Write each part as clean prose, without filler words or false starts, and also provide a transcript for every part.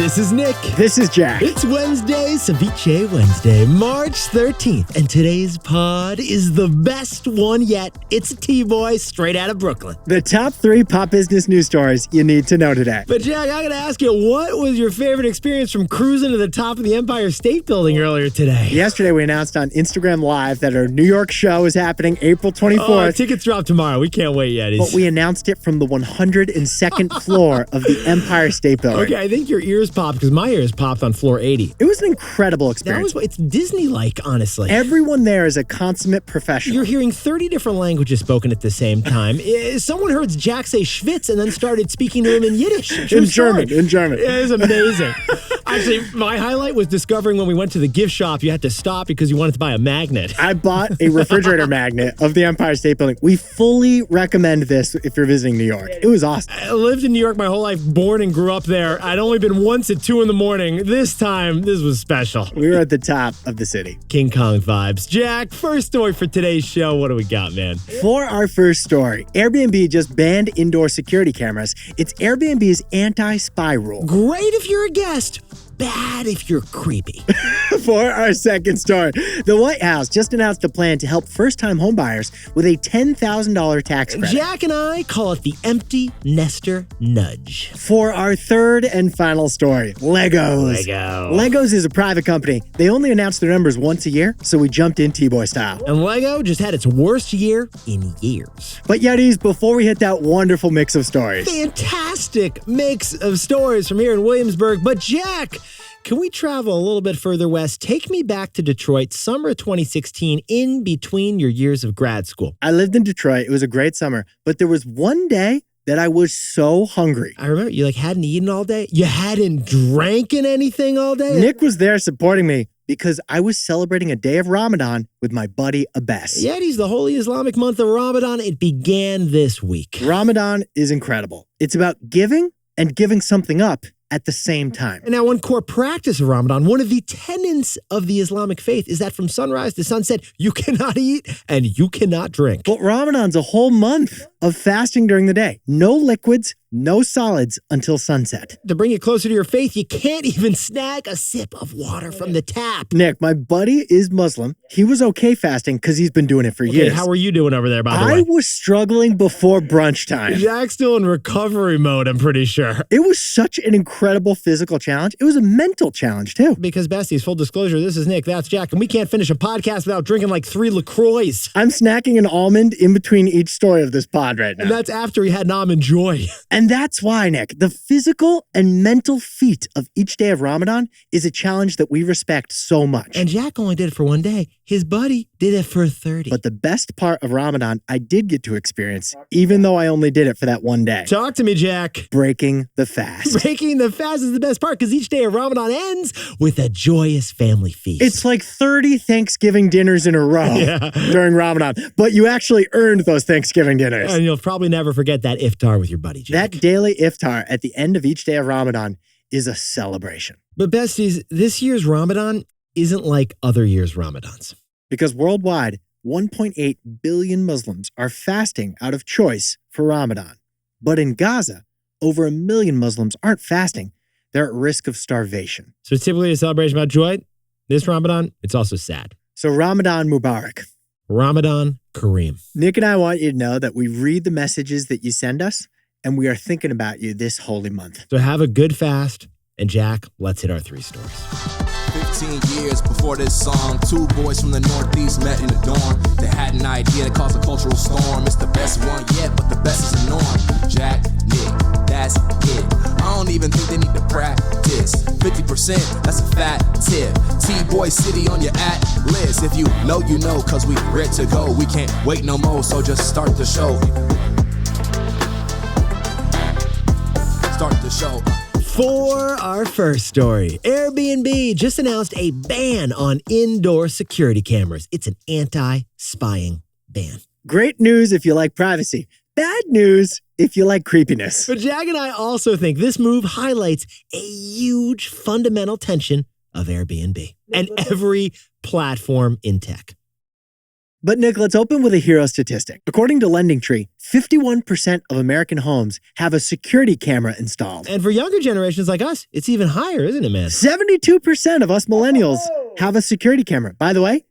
This is Nick. This is Jack. It's Wednesday, Ceviche Wednesday, March 13th. And today's pod is the best one yet. It's a TBOY straight out of Brooklyn. The top 3 pop business news stories you need to know today. But Jack, I gotta ask you, what was your favorite experience from cruising to the top of the Empire State Building earlier today? Yesterday, we announced on Instagram Live that our New York show is happening April 24th. Oh, tickets drop tomorrow. We can't wait yet. But we announced it from the 102nd floor of the Empire State Building. Okay, I think your ears popped because my ears popped on floor 80. It was an incredible experience. It's Disney-like, honestly. Everyone there is a consummate professional. You're hearing 30 different languages spoken at the same time. Someone heard Jack say Schwitz and then started speaking to him in Yiddish. In German. It was amazing. Actually, my highlight was discovering when we went to the gift shop, you had to stop because you wanted to buy a magnet. I bought a refrigerator magnet of the Empire State Building. We fully recommend this if you're visiting New York. It was awesome. I lived in New York my whole life, born and grew up there. I'd only been once at 2 a.m. This time, this was special. We were at the top of the city. King Kong vibes. Jack, first story for today's show. What do we got, man? For our first story, Airbnb just banned indoor security cameras. It's Airbnb's anti-spy rule. Great if you're a guest. Bad if you're creepy. For our second story, the White House just announced a plan to help first-time homebuyers with a $10,000 tax credit. Jack and I call it the empty nester nudge. For our third and final story, Legos. Legos is a private company. They only announce their numbers once a year, so we jumped in TBOY style. And Lego just had its worst year in years. But Yetis, before we hit that wonderful mix of stories. Fantastic mix of stories from here in Williamsburg. But Jack, can we travel a little bit further west? Take me back to Detroit, summer of 2016, in between your years of grad school. I lived in Detroit. It was a great summer. But there was one day that I was so hungry. I remember you hadn't eaten all day. You hadn't drank anything all day. Nick was there supporting me because I was celebrating a day of Ramadan with my buddy Abbas. Yetis, the holy Islamic month of Ramadan, it began this week. Ramadan is incredible. It's about giving and giving something up at the same time. And now, one core practice of Ramadan, one of the tenets of the Islamic faith is that from sunrise to sunset, you cannot eat and you cannot drink. But Ramadan's a whole month of fasting during the day. No liquids, no solids until sunset. To bring it closer to your faith, you can't even snag a sip of water from the tap. Nick, my buddy is Muslim. He was okay fasting because he's been doing it for years. How are you doing over there, by the way? I was struggling before brunch time. Jack's still in recovery mode, I'm pretty sure. It was such an incredible physical challenge. It was a mental challenge, too. Because, besties, full disclosure, this is Nick, that's Jack, and we can't finish a podcast without drinking 3 LaCroix. I'm snacking an almond in between each story of this pod right now. And that's after he had an almond joy. And that's why, Nick, the physical and mental feat of each day of Ramadan is a challenge that we respect so much. And Jack only did it for one day. His buddy did it for 30. But the best part of Ramadan I did get to experience, even though I only did it for that one day. Talk to me, Jack. Breaking the fast. Breaking the fast is the best part because each day of Ramadan ends with a joyous family feast. It's like 30 Thanksgiving dinners in a row during Ramadan, but you actually earned those Thanksgiving dinners. And you'll probably never forget that iftar with your buddy, Jack. That daily iftar at the end of each day of Ramadan is a celebration. But besties, this year's Ramadan isn't like other years' Ramadans. Because worldwide, 1.8 billion Muslims are fasting out of choice for Ramadan. But in Gaza, over 1 million Muslims aren't fasting. They're at risk of starvation. So it's typically a celebration about joy. This Ramadan, it's also sad. So Ramadan Mubarak. Ramadan Kareem. Nick and I want you to know that we read the messages that you send us, and we are thinking about you this holy month. So have a good fast. And Jack, let's hit our 3 stories. 15 years before this song, 2 boys from the Northeast met in the dorm. They had an idea that caused a cultural storm. It's the best one yet, but the best is the norm. Jack, Nick, that's it. I don't even think they need to practice. 50%, that's a fat tip. TBOY City on your list. If you know, you know, cause we ready to go. We can't wait no more, so just start the show. Start the show. For our first story, Airbnb just announced a ban on indoor security cameras. It's an anti-spying ban. Great news if you like privacy. Bad news if you like creepiness. But Jack and I also think this move highlights a huge fundamental tension of Airbnb and every platform in tech. But Nick, let's open with a hero statistic. According to LendingTree, 51% of American homes have a security camera installed. And for younger generations like us, it's even higher, isn't it, man? 72% of us millennials have a security camera. By the way,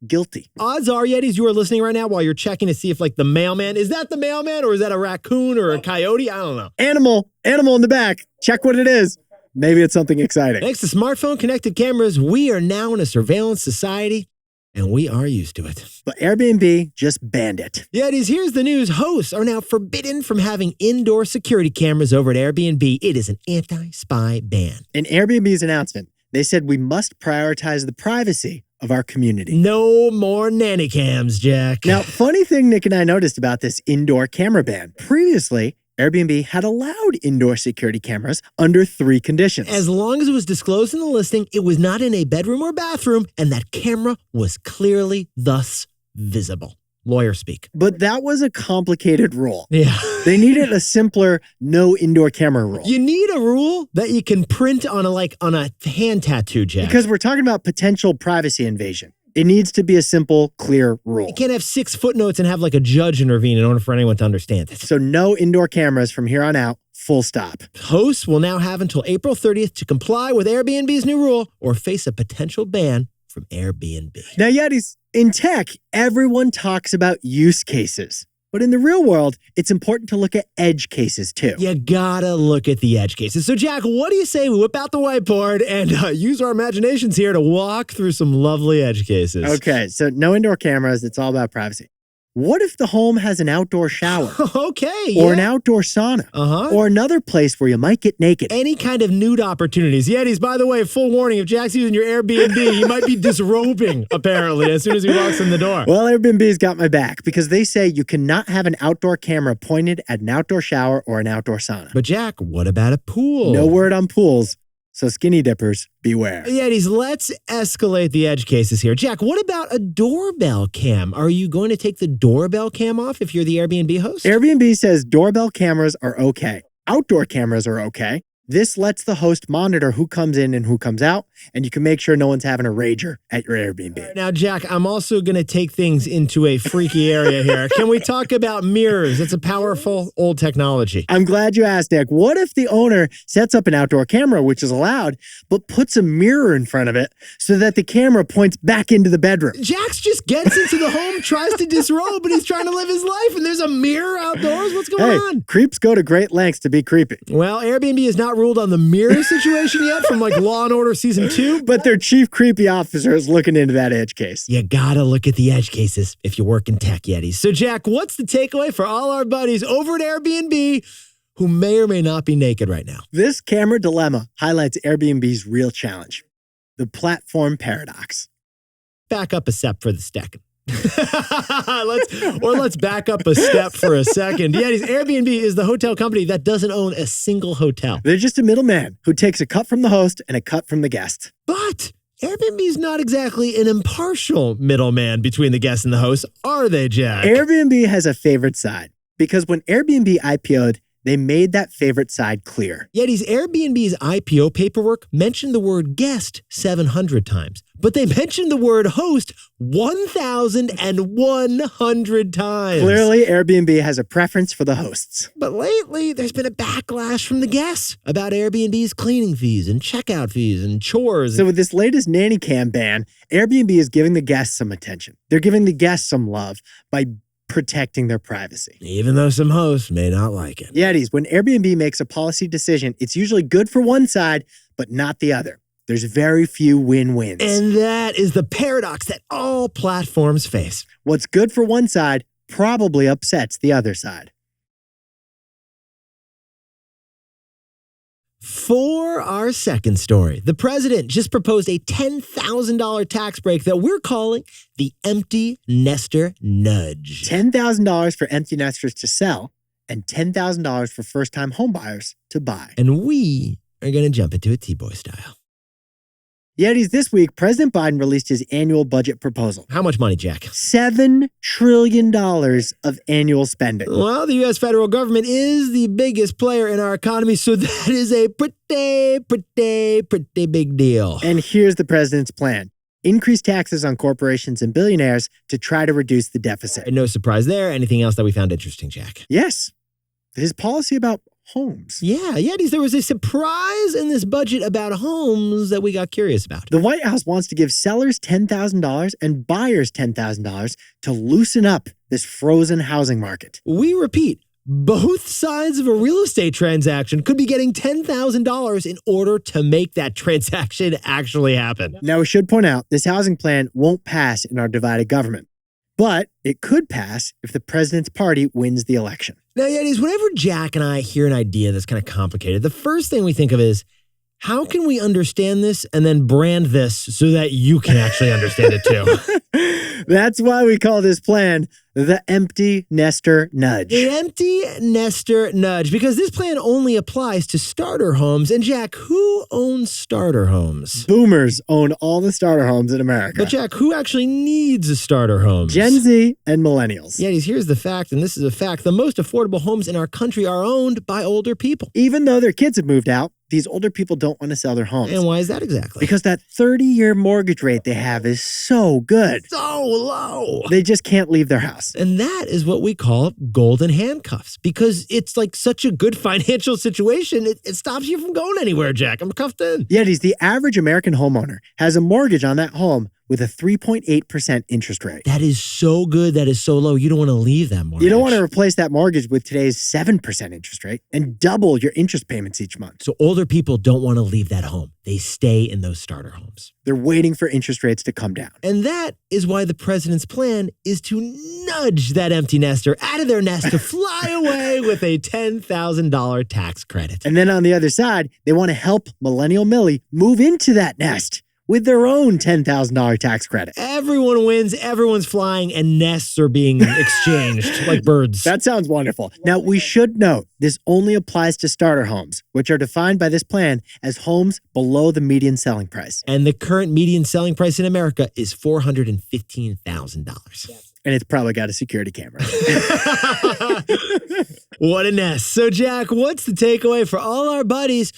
guilty. Odds are, Yetis, you are listening right now while you're checking to see if, like, the mailman, is that the mailman or is that a raccoon or a coyote? I don't know. Animal in the back. Check what it is. Maybe it's something exciting. Thanks to smartphone connected cameras, we are now in a surveillance society, and we are used to it. But Airbnb just banned it. Yetis, here's the news. Hosts are now forbidden from having indoor security cameras over at Airbnb. It is an anti-spy ban. In Airbnb's announcement, they said we must prioritize the privacy of our community. No more nanny cams, Jack. Now, funny thing Nick and I noticed about this indoor camera ban. Previously, Airbnb had allowed indoor security cameras under 3 conditions. As long as it was disclosed in the listing, it was not in a bedroom or bathroom, and that camera was clearly thus visible. Lawyer speak. But that was a complicated rule. Yeah. They needed a simpler no indoor camera rule. You need a rule that you can print on a hand tattoo, Jack. Because we're talking about potential privacy invasion. It needs to be a simple, clear rule. You can't have 6 footnotes and have like a judge intervene in order for anyone to understand it. So no indoor cameras from here on out, full stop. Hosts will now have until April 30th to comply with Airbnb's new rule or face a potential ban from Airbnb. Now, Yetis, in tech, everyone talks about use cases. But in the real world, it's important to look at edge cases too. You gotta look at the edge cases. So, Jack, what do you say we whip out the whiteboard and use our imaginations here to walk through some lovely edge cases? Okay, so no indoor cameras. It's all about privacy. What if the home has an outdoor shower? Okay, Or an outdoor sauna? Or another place where you might get naked? Any kind of nude opportunities. Yetis, by the way, full warning, if Jack's using your Airbnb, he might be disrobing, apparently, as soon as he walks in the door. Well, Airbnb's got my back because they say you cannot have an outdoor camera pointed at an outdoor shower or an outdoor sauna. But Jack, what about a pool? No word on pools. So skinny dippers, beware. Yetis, let's escalate the edge cases here. Jack, what about a doorbell cam? Are you going to take the doorbell cam off if you're the Airbnb host? Airbnb says doorbell cameras are okay. Outdoor cameras are okay. This lets the host monitor who comes in and who comes out, and you can make sure no one's having a rager at your Airbnb. Now, Jack, I'm also going to take things into a freaky area here. Can we talk about mirrors? It's a powerful old technology. I'm glad you asked, Nick. What if the owner sets up an outdoor camera, which is allowed, but puts a mirror in front of it so that the camera points back into the bedroom? Jax just gets into the home, tries to disrobe, but he's trying to live his life, and there's a mirror outdoors. What's going on? Creeps go to great lengths to be creepy. Well, Airbnb has not ruled on the mirror situation yet from like Law & Order Season 2. But their chief creepy officer is looking into that edge case. You gotta look at the edge cases if you work in tech, Yetis. So, Jack, what's the takeaway for all our buddies over at Airbnb who may or may not be naked right now? This camera dilemma highlights Airbnb's real challenge, the platform paradox. Back up a step for the second. Let's back up a step for a second. Yetis, Airbnb is the hotel company that doesn't own a single hotel. They're just a middleman who takes a cut from the host and a cut from the guest. But Airbnb is not exactly an impartial middleman between the guest and the host, are they, Jack? Airbnb has a favorite side because when Airbnb IPO'd, they made that favorite side clear. Yetis, Airbnb's IPO paperwork mentioned the word guest 700 times, but they mentioned the word host 1,100 times. Clearly, Airbnb has a preference for the hosts. But lately, there's been a backlash from the guests about Airbnb's cleaning fees and checkout fees and chores. So with this latest nanny cam ban, Airbnb is giving the guests some attention. They're giving the guests some love by protecting their privacy. Even though some hosts may not like it. Yetis, when Airbnb makes a policy decision, it's usually good for one side, but not the other. There's very few win-wins. And that is the paradox that all platforms face. What's good for one side probably upsets the other side. For our second story, the president just proposed a $10,000 tax break that we're calling the empty nester nudge. $10,000 for empty nesters to sell and $10,000 for first-time homebuyers to buy. And we are going to jump into it TBOY style. Yetis, this week, President Biden released his annual budget proposal. How much money, Jack? $7 trillion of annual spending. Well, the U.S. federal government is the biggest player in our economy, so that is a pretty big deal. And here's the president's plan. increase taxes on corporations and billionaires to try to reduce the deficit. No surprise there. Anything else that we found interesting, Jack? Yes, his policy about homes. Yeah, there was a surprise in this budget about homes that we got curious about. The White House wants to give sellers $10,000 and buyers $10,000 to loosen up this frozen housing market. We repeat, both sides of a real estate transaction could be getting $10,000 in order to make that transaction actually happen. Now, we should point out this housing plan won't pass in our divided government, but it could pass if the president's party wins the election. Now, Yetis, whenever Jack and I hear an idea that's kind of complicated, the first thing we think of is, how can we understand this and then brand this so that you can actually understand it too? That's why we call this plan the empty nester nudge. The empty nester nudge, because this plan only applies to starter homes. And Jack, who owns starter homes? Boomers own all the starter homes in America. But Jack, who actually needs a starter home? Gen Z and millennials. Yetis, here's the fact, and this is a fact. The most affordable homes in our country are owned by older people. Even though their kids have moved out, these older people don't want to sell their homes. And why is that exactly? Because that 30-year mortgage rate they have is so good. So low. They just can't leave their house. And that is what we call golden handcuffs, because it's like such a good financial situation, it stops you from going anywhere, Jack. I'm cuffed in. Yetis, the average American homeowner has a mortgage on that home with a 3.8% interest rate. That is so good. That is so low. You don't want to leave that mortgage. You don't want to replace that mortgage with today's 7% interest rate and double your interest payments each month. So older people don't want to leave that home. They stay in those starter homes. They're waiting for interest rates to come down. And that is why the president's plan is to nudge that empty nester out of their nest to fly away with a $10,000 tax credit. And then on the other side, they want to help Millennial Millie move into that nest with their own $10,000 tax credit. Everyone wins, everyone's flying, and nests are being exchanged like birds. That sounds wonderful. Now, we should note this only applies to starter homes, which are defined by this plan as homes below the median selling price. And the current median selling price in America is $415,000. And it's probably got a security camera. What a nest. So, Jack, what's the takeaway for all our buddies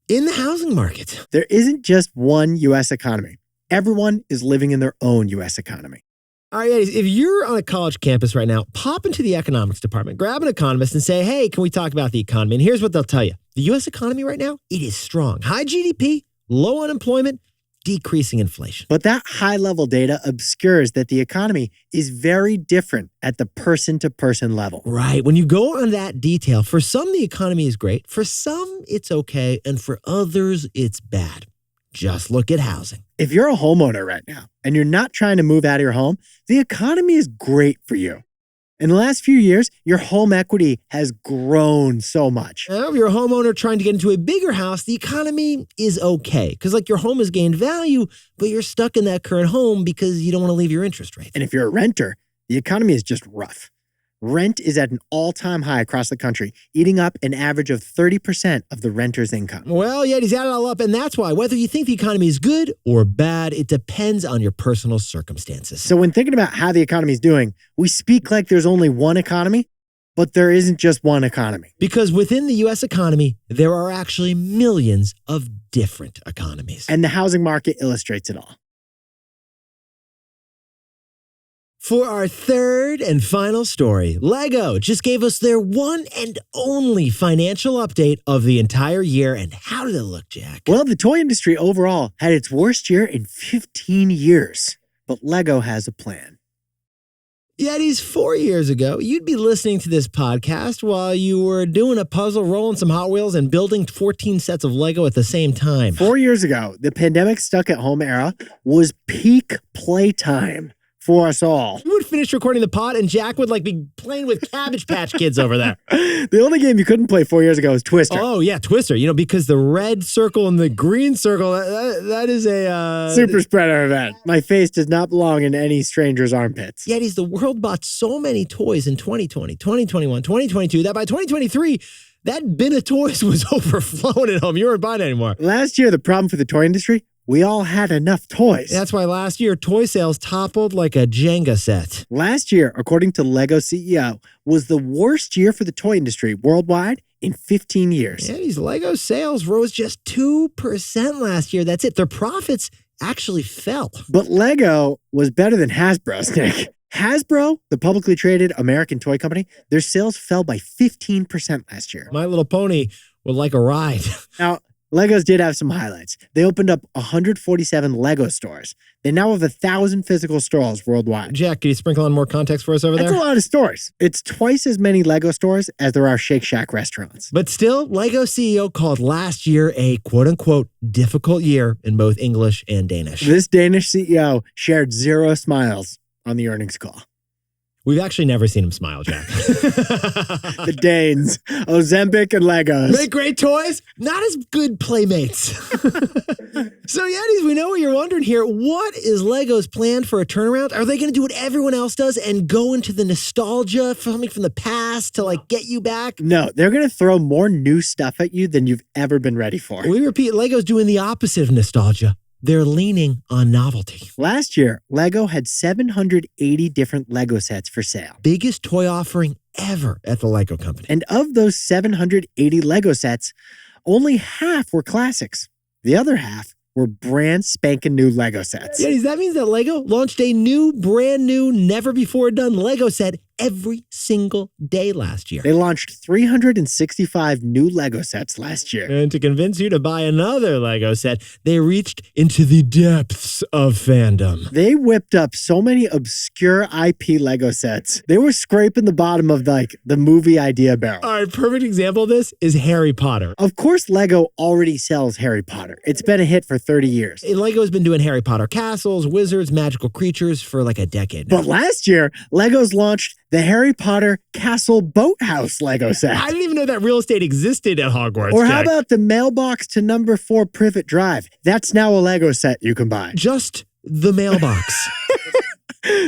in the housing market? There isn't just one U.S. economy. Everyone is living in their own U.S. economy. All right, ladies, if you're on a college campus right now, pop into the economics department, grab an economist and say, hey, can we talk about the economy? And here's what they'll tell you. The U.S. economy right now, it is strong. High GDP, low unemployment, decreasing inflation. But that high-level data obscures that the economy is very different at the person-to-person level. Right. When you go on that detail, for some, the economy is great. For some, it's okay. And for others, it's bad. Just look at housing. If you're a homeowner right now and you're not trying to move out of your home, the economy is great for you. In the last few years, your home equity has grown so much. Now, if you're a homeowner trying to get into a bigger house, the economy is okay. Because like your home has gained value, but you're stuck in that current home because you don't want to leave your interest rate. And if you're a renter, the economy is just rough. Rent is at an all-time high across the country, eating up an average of 30% of the renter's income. Well, yeah, he's added it all up. And that's why whether you think the economy is good or bad, it depends on your personal circumstances. So when thinking about how the economy is doing, we speak like there's only one economy, but there isn't just one economy. Because within the U.S. economy, there are actually millions of different economies. And the housing market illustrates it all. For our third and final story, Lego just gave us their one and only financial update of the entire year. And how did it look, Jack? Well, the toy industry overall had its worst year in 15 years, but Lego has a plan. Yetis, 4 years ago, you'd be listening to this podcast while you were doing a puzzle, rolling some Hot Wheels, and building 14 sets of Lego at the same time. 4 years ago, the pandemic stuck-at-home era was peak playtime for us all. You would finish recording the pod and Jack would be playing with Cabbage Patch Kids over there. The only game you couldn't play 4 years ago was Twister. Oh, yeah, Twister. Because the red circle and the green circle, that is a... Super spreader event. My face does not belong in any stranger's armpits. Yetis, the world bought so many toys in 2020, 2021, 2022 that by 2023, that bin of toys was overflowing at home. You weren't buying anymore. Last year, the problem for the toy industry, we all had enough toys. That's why last year, toy sales toppled like a Jenga set. Last year, according to Lego CEO, was the worst year for the toy industry worldwide in 15 years. Yeah, these Lego sales rose just 2% last year. That's it. Their profits actually fell. But Lego was better than Hasbro's, Nick. Hasbro, the publicly traded American toy company, their sales fell by 15% last year. My Little Pony would like a ride. Now, Legos did have some highlights. They opened up 147 Lego stores. They now have 1,000 physical stores worldwide. Jack, can you sprinkle on more context for us over there? That's a lot of stores. It's twice as many Lego stores as there are Shake Shack restaurants. But still, Lego CEO called last year a quote-unquote difficult year in both English and Danish. This Danish CEO shared 0 smiles on the earnings call. We've actually never seen him smile, Jack. The Danes, Ozempic and Legos. Make great toys, not as good playmates. So, Yetis, we know what you're wondering here. What is Lego's plan for a turnaround? Are they going to do what everyone else does and go into the nostalgia for something from the past to like get you back? No, they're going to throw more new stuff at you than you've ever been ready for. We repeat, Lego's doing the opposite of nostalgia. They're leaning on novelty. Last year, Lego had 780 different Lego sets for sale. Biggest toy offering ever at the Lego company. And of those 780 Lego sets, only half were classics. The other half were brand spanking new Lego sets. Yeah, that means that Lego launched a brand new, never before done Lego set every single day last year. They launched 365 new Lego sets last year. And to convince you to buy another Lego set, they reached into the depths of fandom. They whipped up so many obscure IP Lego sets. They were scraping the bottom of the movie idea barrel. All right, perfect example of this is Harry Potter. Of course, Lego already sells Harry Potter. It's been a hit for 30 years. Lego's been doing Harry Potter castles, wizards, magical creatures for like a decade now. But last year, Legos launched the Harry Potter Castle Boathouse Lego set. I didn't even know that real estate existed at Hogwarts. Or how Jack. about the mailbox to number 4 Privet Drive? That's now a Lego set you can buy. Just the mailbox.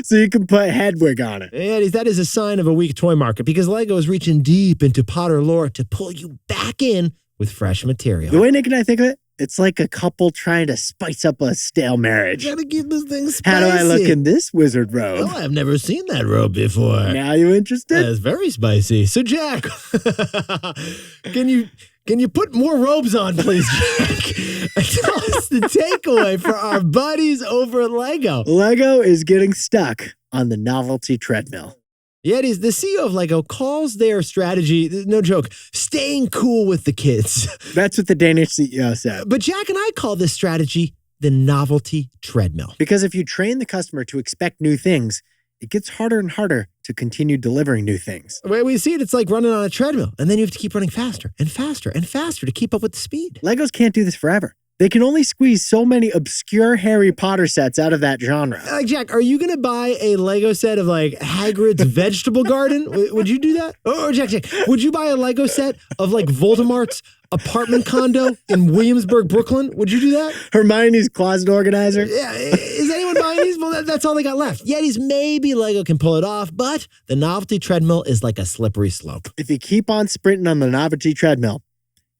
So you can put Hedwig on it. And that is a sign of a weak toy market because Lego is reaching deep into Potter lore to pull you back in with fresh material. The way Nick and I think of it, it's like a couple trying to spice up a stale marriage. Gotta keep this thing spicy. How do I look in this wizard robe? Oh, I've never seen that robe before. Now you interested? That's very spicy. So, Jack, can you put more robes on, please, Jack? And tell us the takeaway for our buddies over at Lego. Lego is getting stuck on the novelty treadmill. Yetis, the CEO of Lego calls their strategy, no joke, staying cool with the kids. That's what the Danish CEO said. But Jack and I call this strategy the novelty treadmill. Because if you train the customer to expect new things, it gets harder and harder to continue delivering new things. The way we see it, it's like running on a treadmill, and then you have to keep running faster and faster and faster to keep up with the speed. Legos can't do this forever. They can only squeeze so many obscure Harry Potter sets out of that genre. Like, Jack, are you going to buy a Lego set of, like, Hagrid's vegetable garden? Would you do that? Or, Jack, would you buy a Lego set of, like, Voldemort's apartment condo in Williamsburg, Brooklyn? Would you do that? Hermione's closet organizer? Yeah. Is anyone buying these? Well, that's all they got left. Yetis, maybe Lego can pull it off, but the novelty treadmill is like a slippery slope. If you keep on sprinting on the novelty treadmill,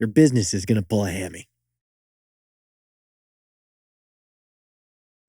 your business is going to pull a hammy.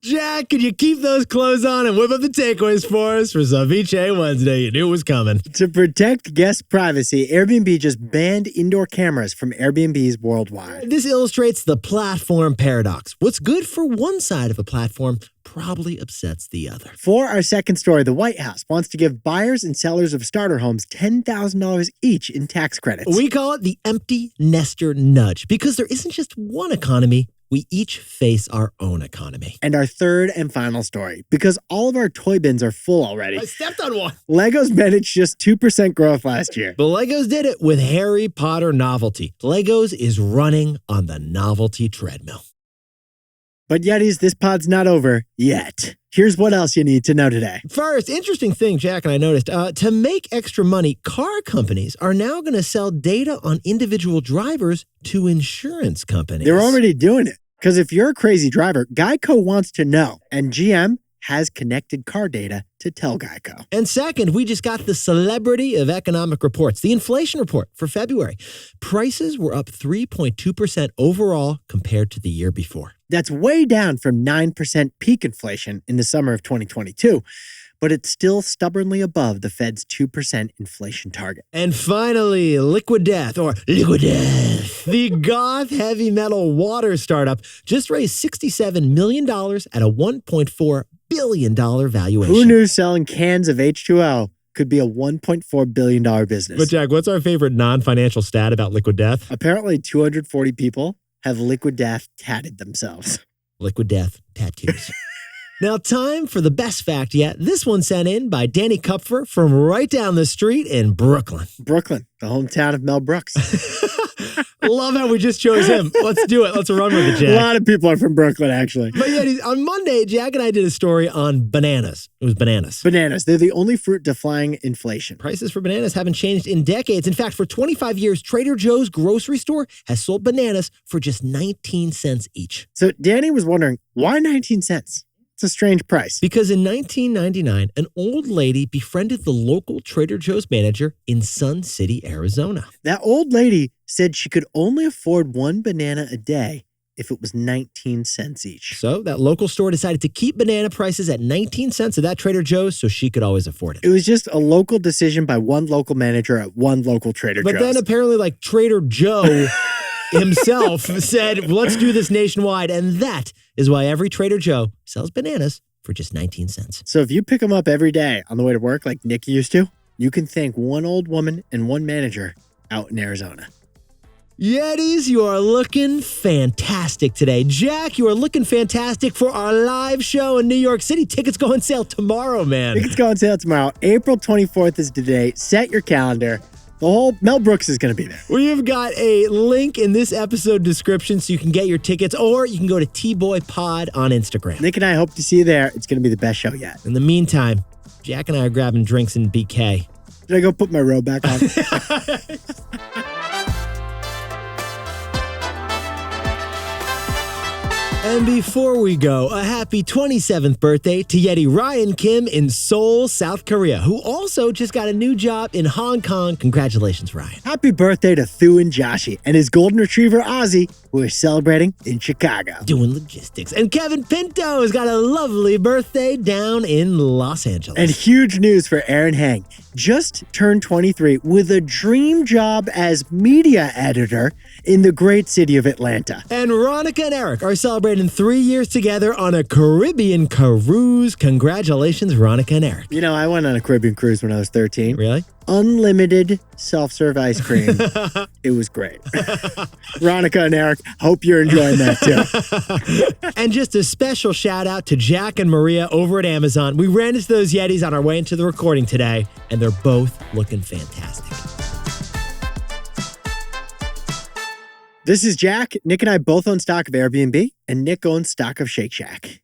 Jack, can you keep those clothes on and whip up the takeaways for us for Ceviche Wednesday? You knew it was coming. To protect guest privacy, Airbnb just banned indoor cameras from Airbnbs worldwide. This illustrates the platform paradox. What's good for one side of a platform probably upsets the other. For our second story, the White House wants to give buyers and sellers of starter homes $10,000 each in tax credits. We call it the empty nester nudge because there isn't just one economy. We each face our own economy. And our third and final story, because all of our toy bins are full already. I stepped on one. Legos managed just 2% growth last year. But Legos did it with Harry Potter novelty. Legos is running on the novelty treadmill. But Yetis, this pod's not over yet. Here's what else you need to know today. First, interesting thing Jack and I noticed, to make extra money, car companies are now going to sell data on individual drivers to insurance companies. They're already doing it. Because if you're a crazy driver, Geico wants to know. And GM has connected car data to tell Geico. And second, we just got the celebrity of economic reports, the inflation report for February. Prices were up 3.2% overall compared to the year before. That's way down from 9% peak inflation in the summer of 2022. but it's still stubbornly above the Fed's 2% inflation target. And finally, Liquid Death, the goth heavy metal water startup, just raised $67 million at a $1.4 billion valuation. Who knew selling cans of H2O could be a $1.4 billion business? But Jack, what's our favorite non-financial stat about Liquid Death? Apparently 240 people have Liquid Death tatted themselves. Liquid Death tattoos. Now, time for the best fact yet. This one sent in by Danny Kupfer from right down the street in Brooklyn. Brooklyn, the hometown of Mel Brooks. Love how we just chose him. Let's do it. Let's run with it, Jack. A lot of people are from Brooklyn, actually. But yeah, on Monday, Jack and I did a story on bananas. It was bananas. Bananas. They're the only fruit defying inflation. Prices for bananas haven't changed in decades. In fact, for 25 years, Trader Joe's grocery store has sold bananas for just 19 cents each. So Danny was wondering, why 19 cents? It's a strange price. Because in 1999, an old lady befriended the local Trader Joe's manager in Sun City, Arizona. That old lady said she could only afford one banana a day if it was 19 cents each. So that local store decided to keep banana prices at 19 cents at that Trader Joe's so she could always afford it. It was just a local decision by one local manager at one local Trader Joe's. But then apparently like Trader Joe himself said, let's do this nationwide. And that is why every Trader Joe sells bananas for just 19 cents. So if you pick them up every day on the way to work like Nick used to, you can thank one old woman and one manager out in Arizona. Yetis, you are looking fantastic today. Jack, you are looking fantastic for our live show in New York City. Tickets go on sale tomorrow, man. Tickets go on sale tomorrow. April 24th is the date. Set your calendar. The whole Mel Brooks is going to be there. We've got a link in this episode description so you can get your tickets, or you can go to TBOY Pod on Instagram. Nick and I hope to see you there. It's going to be the best show yet. In the meantime, Jack and I are grabbing drinks in BK. Did I go put my robe back on? And before we go, a happy 27th birthday to Yeti Ryan Kim in Seoul, South Korea, who also just got a new job in Hong Kong. Congratulations, Ryan. Happy birthday to Thu and Joshi and his golden retriever, Ozzy, who are celebrating in Chicago. Doing logistics. And Kevin Pinto has got a lovely birthday down in Los Angeles. And huge news for Aaron Hang. Just turned 23 with a dream job as media editor in the great city of Atlanta. And Ronica and Eric are celebrating 3 years together on a Caribbean cruise. Congratulations, Ronica and Eric. You know, I went on a Caribbean cruise when I was 13. Really? Unlimited self-serve ice cream. It was great. Ronica and Eric, hope you're enjoying that too. And just a special shout out to Jack and Maria over at Amazon. We ran into those Yetis on our way into the recording today, and they're both looking fantastic. This is Jack. Nick and I both own stock of Airbnb, and Nick owns stock of Shake Shack.